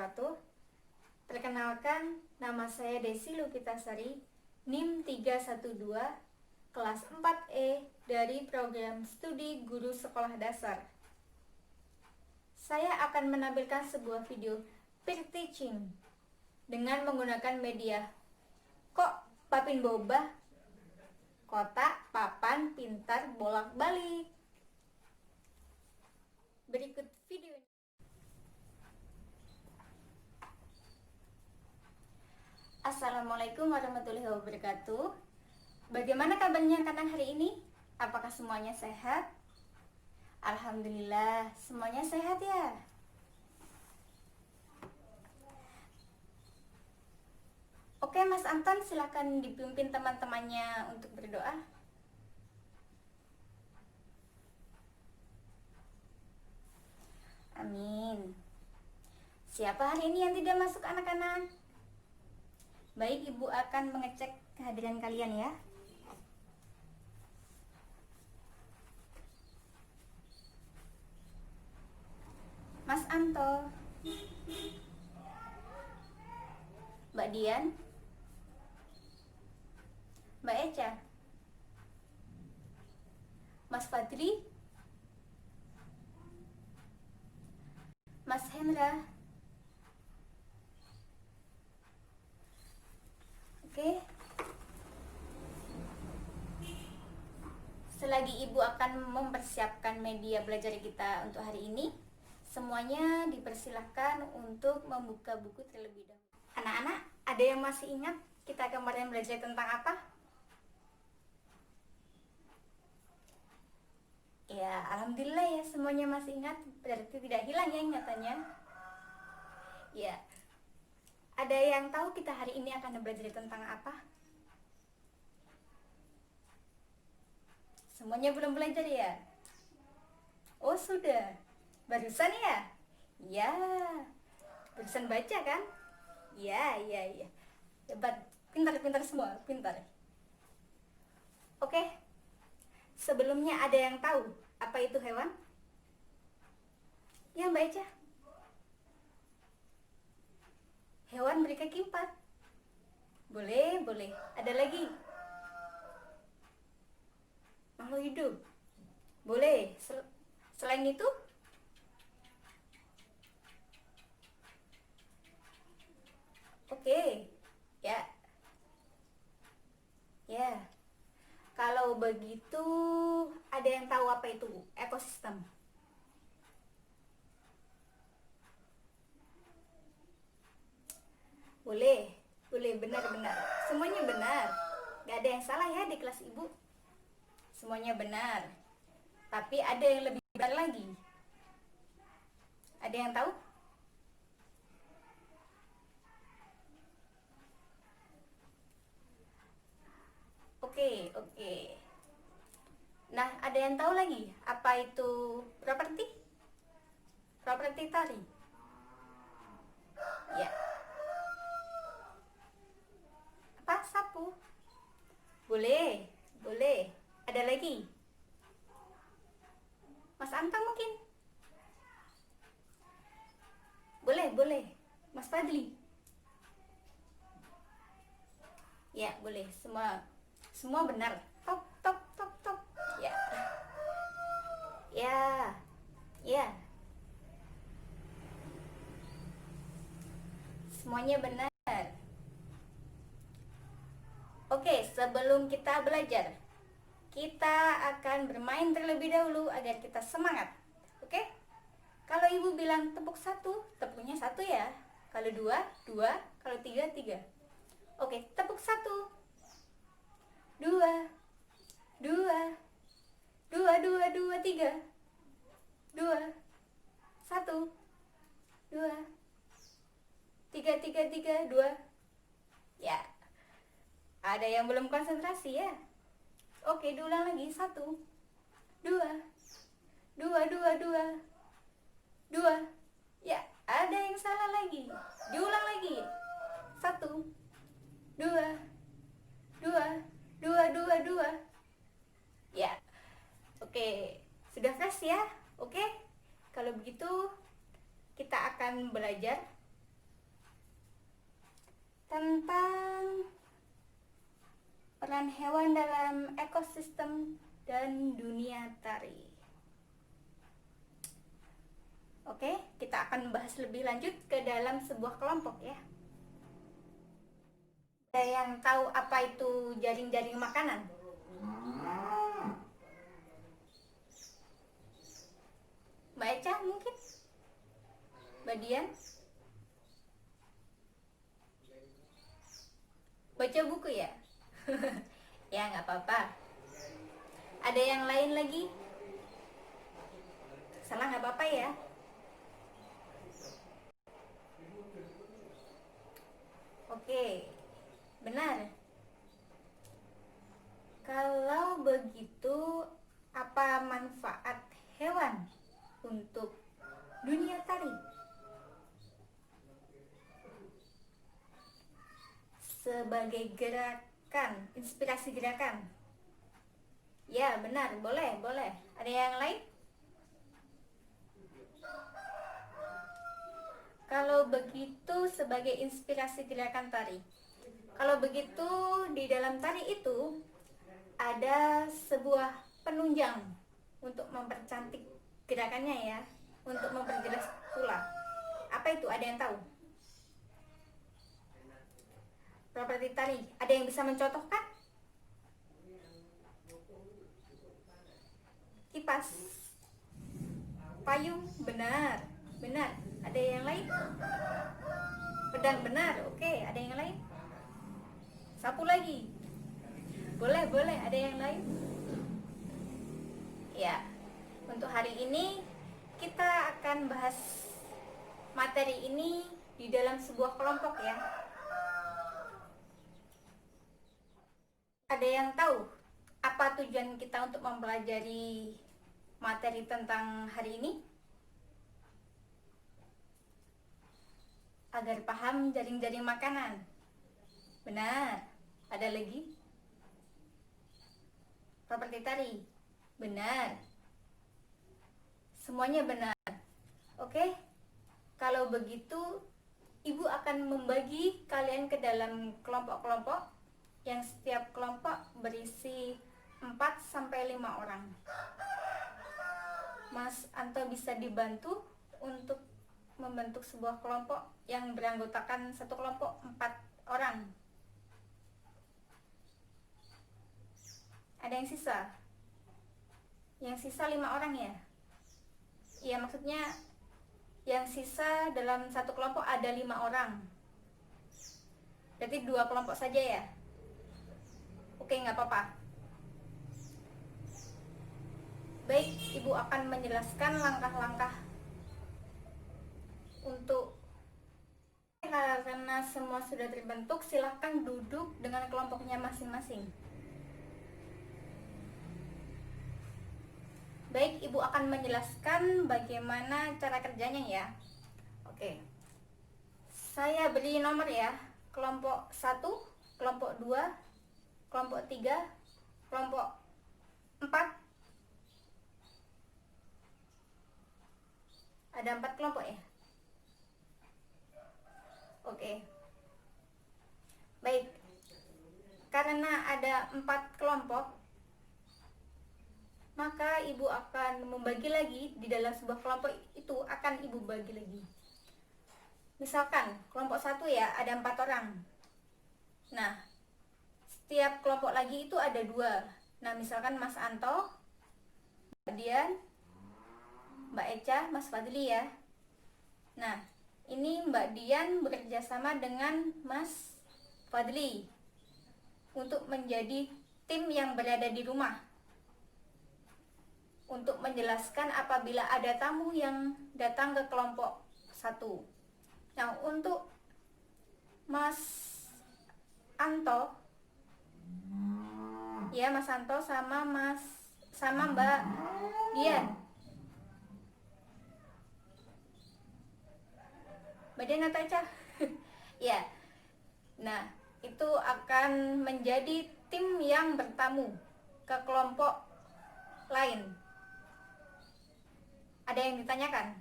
wabarakatuh. Perkenalkan, nama saya Desi Lupitasari, NIM 312, kelas 4E dari program studi guru sekolah dasar. Saya akan menampilkan sebuah video peer teaching dengan menggunakan media Kok Papin Boba, kotak, papan, pintar, bolak-balik. Berikut videonya. Assalamualaikum warahmatullahi wabarakatuh. Bagaimana kabarnya anak-anak hari ini? Apakah semuanya sehat? Alhamdulillah, semuanya sehat ya. Oke, Mas Anton, silakan dipimpin teman-temannya untuk berdoa. Amin. Siapa hari ini yang tidak masuk, anak-anak? Baik, Ibu akan mengecek kehadiran kalian ya. Mas Anto, Mbak Dian, Mbak Eca, Mas Fadri, Mas Hendra. Oke. Selagi Ibu akan mempersiapkan media belajar kita untuk hari ini, semuanya dipersilahkan untuk membuka buku terlebih dahulu. Anak-anak, ada yang masih ingat kita kemarin belajar tentang apa? Ya, alhamdulillah ya, semuanya masih ingat, berarti tidak hilang ya ingatannya. Ya, ada yang tahu kita hari ini akan belajar tentang apa? Semuanya belum belajar ya? Oh sudah, barusan ya? Ya, barusan baca kan? Ya. Hebat, pintar semua, pintar. Oke, sebelumnya ada yang tahu apa itu hewan? Ya, Mbak Eca. Hewan berkaki 4. Boleh. Ada lagi? Makhluk hidup. Boleh. Selain itu? Oke. Ya. Kalau begitu, ada yang tahu apa itu ekosistem? Boleh, benar. Semuanya benar. Gak ada yang salah ya di kelas Ibu. Semuanya benar. Tapi ada yang lebih benar lagi. Ada yang tahu? Oke. Nah, ada yang tahu lagi apa itu properti? Properti tari. Ya. Apa? Sapu. Boleh. Ada lagi? Mas Anta mungkin? Boleh. Mas Fadli? Ya, boleh. Semua benar. Top. Ya. Semuanya benar. Oke, sebelum kita belajar, kita akan bermain terlebih dahulu agar kita semangat. Oke? Kalau Ibu bilang tepuk 1, tepuknya 1 ya. Kalau 2, 2. Kalau 3, 3. Oke, tepuk 1. 2. 2. 3. 2. 1. 2. 3. 2. Ya. Ada yang belum konsentrasi ya? Oke, diulang lagi. 1. 2. 2. Ya, ada yang salah lagi. Diulang lagi. 1. 2. 2. Ya. Oke, sudah fresh ya? Oke. Kalau begitu kita akan belajar. tentang peran hewan dalam ekosistem dan dunia tari. Oke, kita akan membahas lebih lanjut ke dalam sebuah kelompok ya. Ada yang tahu apa itu jaring-jaring makanan? Mbak Eca mungkin? Mbak Dian? Baca buku ya? Ya nggak apa-apa. Ada yang lain lagi? Salah nggak apa-apa ya. Oke, benar. Kalau begitu, apa manfaat hewan untuk dunia tari? Sebagai gerakan, inspirasi gerakan. Ya, benar, boleh, boleh. Ada yang lain? Kalau begitu sebagai inspirasi gerakan tari. Kalau begitu di dalam tari itu ada sebuah penunjang untuk mempercantik gerakannya ya, untuk memperjelas pula. Apa itu? Ada yang tahu? Properti tari. Ada yang bisa mencontohkan? Kipas, payung, benar, benar. Ada yang lain? Pedang, benar. Oke, ada yang lain? Sapu lagi. Boleh, boleh. Ada yang lain? Ya. Untuk hari ini kita akan bahas materi ini di dalam sebuah kelompok ya. Ada yang tahu apa tujuan kita untuk mempelajari materi tentang hari ini? Agar paham jaring-jaring makanan. Benar. Ada lagi? Properti tari. Benar. Semuanya benar. Oke. Kalau begitu, Ibu akan membagi kalian ke dalam kelompok-kelompok yang setiap kelompok berisi 4-5 orang. Mas Anto bisa dibantu untuk membentuk sebuah kelompok yang beranggotakan satu kelompok 4 orang. Ada yang sisa? Yang sisa 5 orang ya? Iya, maksudnya yang sisa dalam satu kelompok ada 5 orang. Berarti 2 kelompok saja ya? Oke, nggak apa-apa. Baik, Ibu akan menjelaskan langkah-langkah untuk karena semua sudah terbentuk, silahkan duduk dengan kelompoknya masing-masing. Baik, Ibu akan menjelaskan bagaimana cara kerjanya ya. Oke. Saya beri nomor ya. Kelompok 1, kelompok 2, kelompok 3, kelompok 4. Ada 4 kelompok ya? Oke. Baik. Karena ada 4 kelompok, maka Ibu akan membagi lagi di dalam sebuah kelompok itu akan Ibu bagi lagi. Misalkan kelompok 1 ya ada 4 orang. Nah, setiap kelompok lagi itu ada 2. Nah, misalkan Mas Anto, Mbak Dian, Mbak Eca, Mas Fadli ya. Nah, ini Mbak Dian bekerja sama dengan Mas Fadli untuk menjadi tim yang berada di rumah, untuk menjelaskan apabila ada tamu yang datang ke kelompok 1. Nah, untuk Mas Anto, ya Mas Anto sama Mbak Dian. Mbak Dian atau Eca? Ya. Nah, itu akan menjadi tim yang bertamu ke kelompok lain. Ada yang ditanyakan?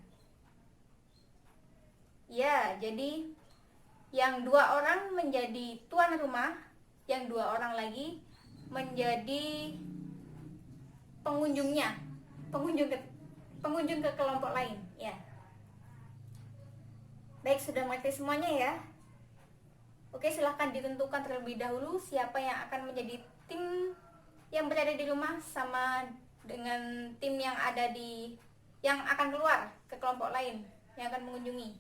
Ya, jadi Yang 2 orang menjadi tuan rumah, yang 2 orang lagi menjadi pengunjungnya, pengunjung ke kelompok lain ya. Baik, sudah mengerti semuanya ya. Oke, silahkan ditentukan terlebih dahulu siapa yang akan menjadi tim yang berada di rumah sama dengan tim yang ada di yang akan keluar ke kelompok lain yang akan mengunjungi.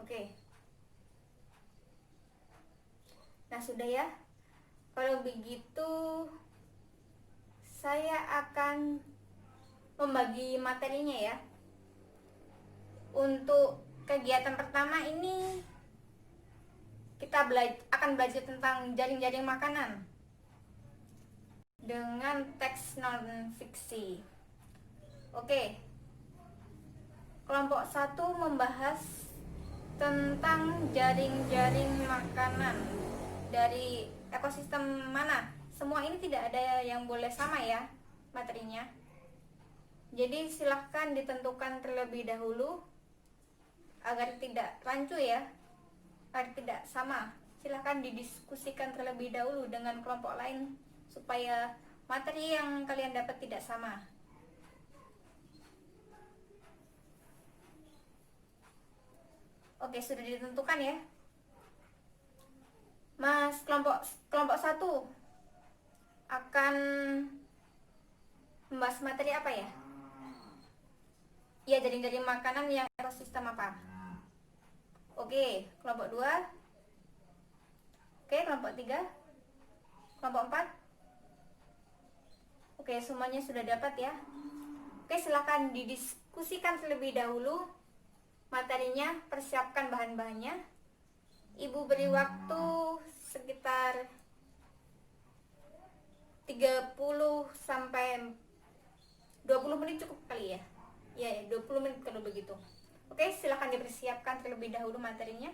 Oke. Nah, sudah ya. Kalau begitu saya akan membagi materinya ya. Untuk kegiatan pertama ini kita akan belajar tentang jaring-jaring makanan dengan teks non fiksi. Oke. Kelompok 1 membahas tentang jaring-jaring makanan dari ekosistem mana. Semua ini tidak ada yang boleh sama ya materinya. Jadi silahkan ditentukan terlebih dahulu agar tidak rancu ya, agar tidak sama. Silahkan didiskusikan terlebih dahulu dengan kelompok lain supaya materi yang kalian dapat tidak sama. Oke, sudah ditentukan ya. Mas, kelompok 1 akan membahas materi apa ya? Ya, jaring-jaring makanan yang ekosistem apa? Oke, kelompok 2. Oke, kelompok 3. Kelompok 4. Oke, semuanya sudah dapat ya. Oke, silakan didiskusikan terlebih dahulu materinya, persiapkan bahan-bahannya. Ibu beri waktu sekitar 30 sampai 20 menit cukup kali ya. Ya, 20 menit kalau begitu. Oke, silakan dipersiapkan terlebih dahulu materinya.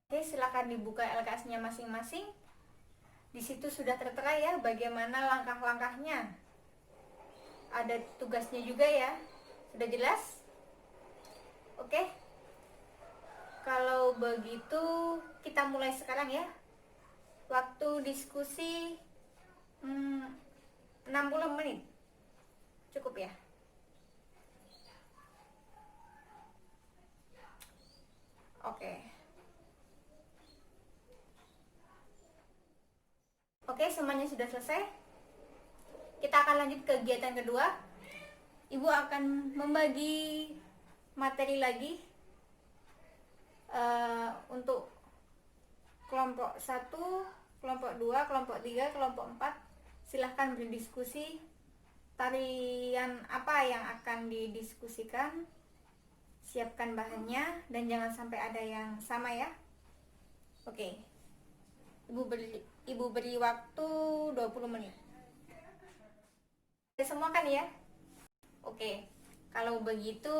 Oke, silakan dibuka LKS-nya masing-masing. Di situ sudah tertera ya bagaimana langkah-langkahnya. Ada tugasnya juga ya. Sudah jelas? Oke. Kalau begitu kita mulai sekarang ya. Waktu diskusi 60 menit. Cukup ya? Oke. Oke, semuanya sudah selesai. Kita akan lanjut ke kegiatan kedua. Ibu akan membagi materi lagi untuk kelompok 1, kelompok 2, kelompok 3, kelompok 4. Silahkan berdiskusi tarian apa yang akan didiskusikan. Siapkan bahannya dan jangan sampai ada yang sama ya. Oke. Ibu beri waktu 20 menit. Semua kan ya? Oke. Kalau begitu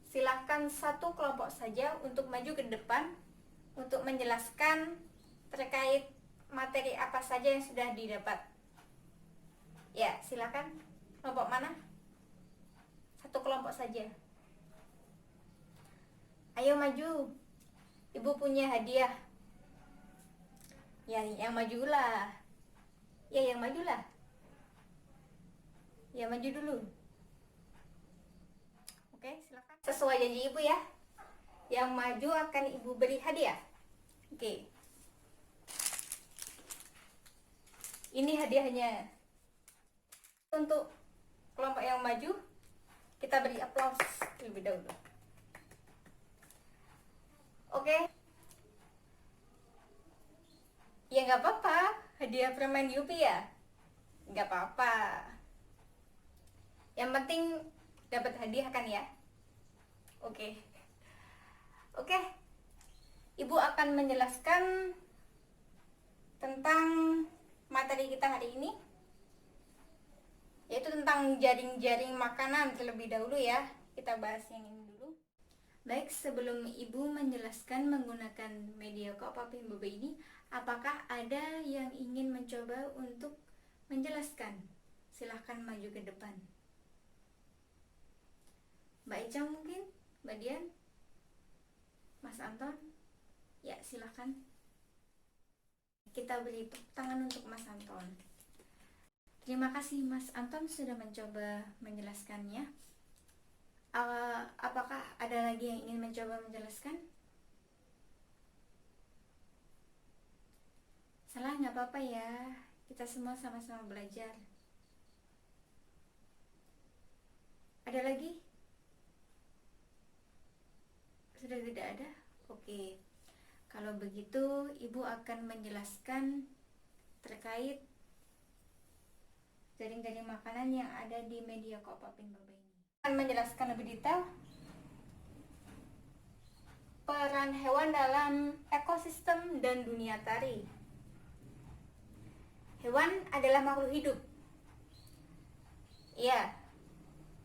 silahkan satu kelompok saja untuk maju ke depan untuk menjelaskan terkait materi apa saja yang sudah didapat. Ya, silakan. Kelompok mana? Satu kelompok saja. Ayo maju. Ibu punya hadiah. Ya, yang majulah. Ya, yang majulah. Ya, maju dulu. Oke, silakan. Sesuai janji ibu ya. Yang maju akan ibu beri hadiah. Oke. Ini hadiahnya. Untuk kelompok yang maju, kita beri aplaus terlebih dahulu. Oke. Ya nggak apa-apa, hadiah permen Yupi ya. Nggak apa-apa. Yang penting dapat hadiah kan ya. Oke. Oke. Ibu akan menjelaskan tentang materi kita hari ini, yaitu tentang jaring-jaring makanan terlebih dahulu ya. Kita bahas yang ini dulu. Baik, sebelum ibu menjelaskan menggunakan media Kopapim Bobe ini, apakah ada yang ingin mencoba untuk menjelaskan? Silahkan maju ke depan. Mbak Icang mungkin? Mbak Dian? Mas Mas Anton? Ya, silahkan. Kita beri tepuk tangan untuk Mas Anton. Terima kasih Mas Anton sudah mencoba menjelaskannya. Apakah ada lagi yang ingin mencoba menjelaskan? Salah, nggak apa-apa ya. Kita semua sama-sama belajar. Ada lagi? Sudah tidak ada? Oke. Kalau begitu, Ibu akan menjelaskan terkait jaring-jaring makanan yang ada di media Kok Papin Boba ini. Akan menjelaskan lebih detail peran hewan dalam ekosistem dan dunia tari. Hewan adalah makhluk hidup. Iya,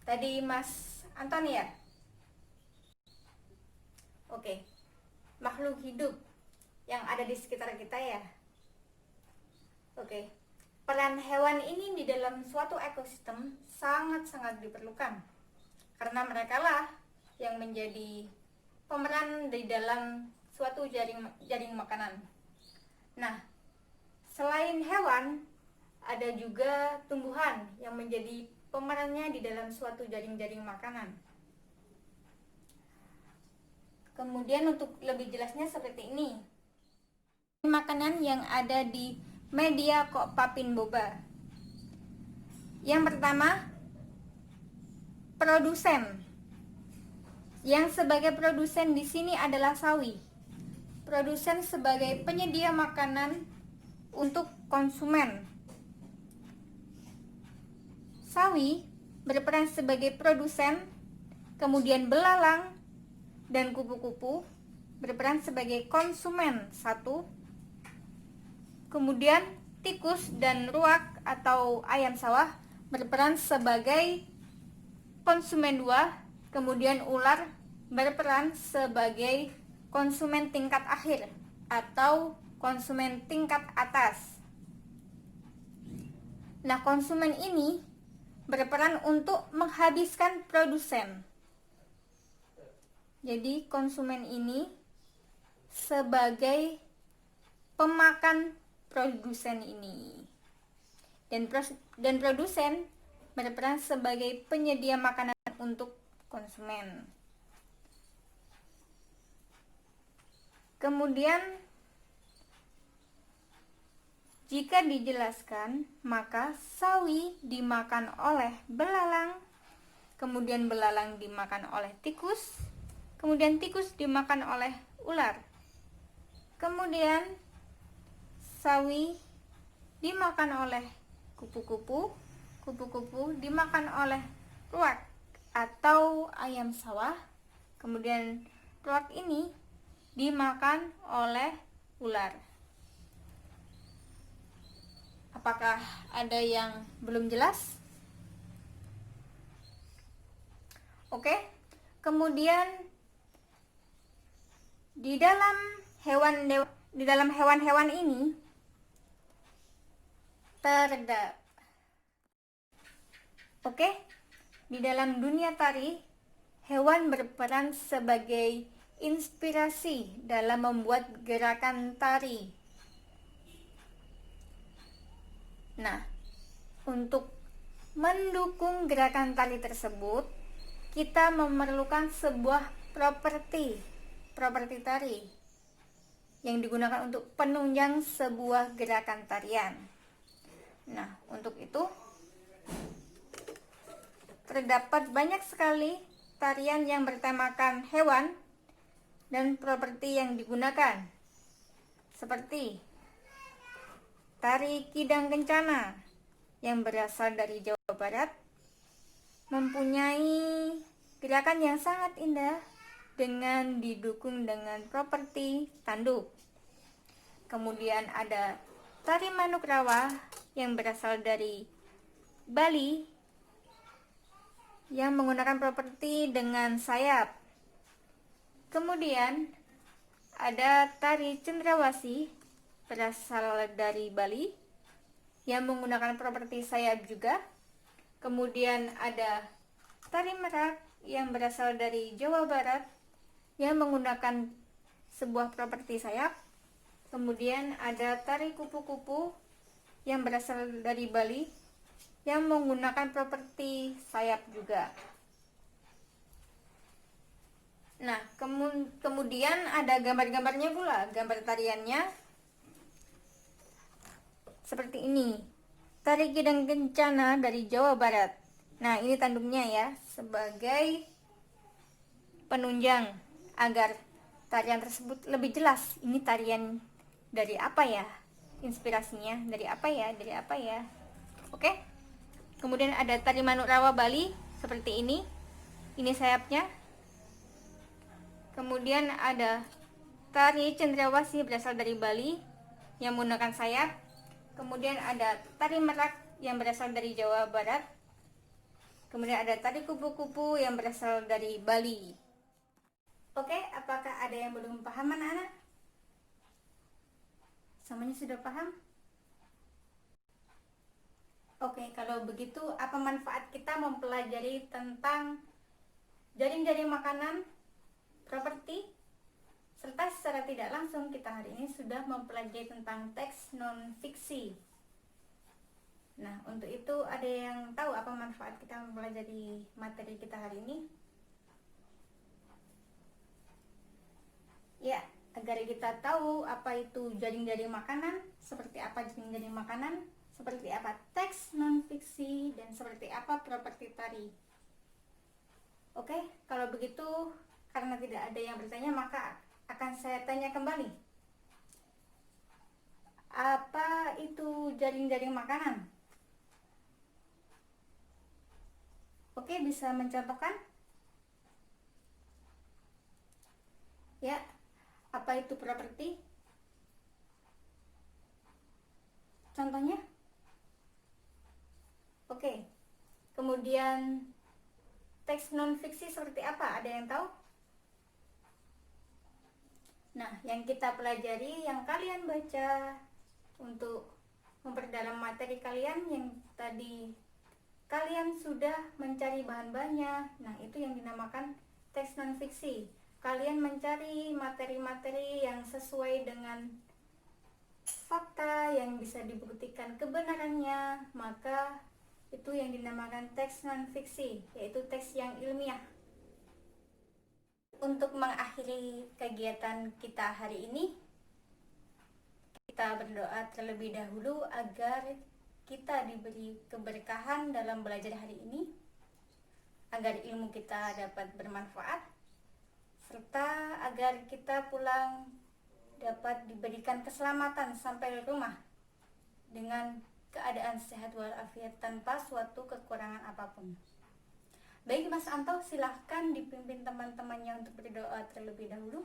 tadi Mas Anton ya? Oke, makhluk hidup yang ada di sekitar kita ya. Oke, peran hewan ini di dalam suatu ekosistem sangat-sangat diperlukan, karena mereka lah yang menjadi pemeran di dalam suatu jaring makanan. Nah, selain hewan, ada juga tumbuhan yang menjadi pemerannya di dalam suatu jaring-jaring makanan. Kemudian untuk lebih jelasnya seperti ini. Makanan yang ada di media Kok Papin Boba. Yang pertama, produsen. Yang sebagai produsen di sini adalah sawi. Produsen sebagai penyedia makanan untuk konsumen. Sawi berperan sebagai produsen, kemudian belalang dan kupu-kupu berperan sebagai konsumen satu, kemudian tikus dan ruak atau ayam sawah berperan sebagai konsumen dua, kemudian ular berperan sebagai konsumen tingkat akhir atau konsumen tingkat atas. Nah, konsumen ini berperan untuk menghabiskan produsen. Jadi konsumen ini sebagai pemakan produsen ini. Dan produsen berperan sebagai penyedia makanan untuk konsumen. Kemudian jika dijelaskan, maka sawi dimakan oleh belalang, kemudian belalang dimakan oleh tikus, kemudian tikus dimakan oleh ular. Kemudian sawi dimakan oleh kupu-kupu, kupu-kupu dimakan oleh ruak atau ayam sawah, kemudian ruak ini dimakan oleh ular. Apakah ada yang belum jelas? Oke. Kemudian di dalam hewan-hewan ini terdapat di dalam dunia tari, hewan berperan sebagai inspirasi dalam membuat gerakan tari. Nah, untuk mendukung gerakan tari tersebut, kita memerlukan sebuah properti tari yang digunakan untuk penunjang sebuah gerakan tarian. Nah, untuk itu terdapat banyak sekali tarian yang bertemakan hewan dan properti yang digunakan, seperti tari Kidang Kencana yang berasal dari Jawa Barat, mempunyai gerakan yang sangat indah dengan didukung dengan properti tanduk. Kemudian ada tari Manuk Rawa yang berasal dari Bali yang menggunakan properti dengan sayap. Kemudian ada tari Cendrawasih berasal dari Bali yang menggunakan properti sayap juga. Kemudian ada tari Merak yang berasal dari Jawa Barat yang menggunakan sebuah properti sayap. Kemudian ada tari kupu-kupu yang berasal dari Bali yang menggunakan properti sayap juga. Nah, kemudian ada gambar-gambarnya pula, gambar tariannya seperti ini. Tari Kidang Kencana dari Jawa Barat. Nah, ini tanduknya ya, sebagai penunjang agar tarian tersebut lebih jelas. Ini tarian dari apa ya? Inspirasinya dari apa ya? Dari apa ya? Oke. Kemudian ada tari Manuk Rawa Bali seperti ini. Ini sayapnya. Kemudian ada tari Cendrawasih berasal dari Bali yang menggunakan sayap. Kemudian ada tari Merak yang berasal dari Jawa Barat. Kemudian ada tari kupu-kupu yang berasal dari Bali. Oke, apakah ada yang belum paham anak-anak? Semuanya sudah paham? Oke, kalau begitu apa manfaat kita mempelajari tentang jaring-jaring makanan, properti, serta secara tidak langsung kita hari ini sudah mempelajari tentang teks non-fiksi. Nah, untuk itu ada yang tahu apa manfaat kita mempelajari materi kita hari ini? Ya, agar kita tahu apa itu jaring-jaring makanan, seperti apa jaring-jaring makanan, seperti apa teks non-fiksi, dan seperti apa properti tari. Oke, kalau begitu, karena tidak ada yang bertanya, maka akan saya tanya kembali. Apa itu jaring-jaring makanan? Oke, bisa mencontohkan? Ya, apa itu properti? Contohnya? Oke. Kemudian teks non-fiksi seperti apa? Ada yang tahu? Nah, yang kita pelajari, yang kalian baca untuk memperdalam materi kalian yang tadi kalian sudah mencari bahan-bahannya. Nah, itu yang dinamakan teks non-fiksi. Kalian mencari materi-materi yang sesuai dengan fakta yang bisa dibuktikan kebenarannya, maka itu yang dinamakan teks non-fiksi, yaitu teks yang ilmiah. Untuk mengakhiri kegiatan kita hari ini, kita berdoa terlebih dahulu agar kita diberi keberkahan dalam belajar hari ini, agar ilmu kita dapat bermanfaat, serta agar kita pulang dapat diberikan keselamatan sampai rumah dengan keadaan sehat walafiat tanpa suatu kekurangan apapun. Baik Mas Anto, silahkan dipimpin teman-temannya untuk berdoa terlebih dahulu.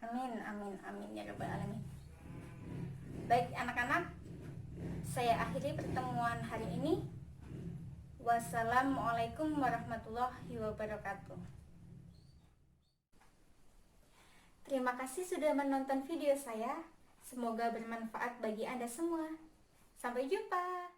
Amin, amin, amin ya rabbal alamin. Baik anak-anak, saya akhiri pertemuan hari ini. Wassalamualaikum warahmatullahi wabarakatuh. Terima kasih sudah menonton video saya. Semoga bermanfaat bagi Anda semua. Sampai jumpa.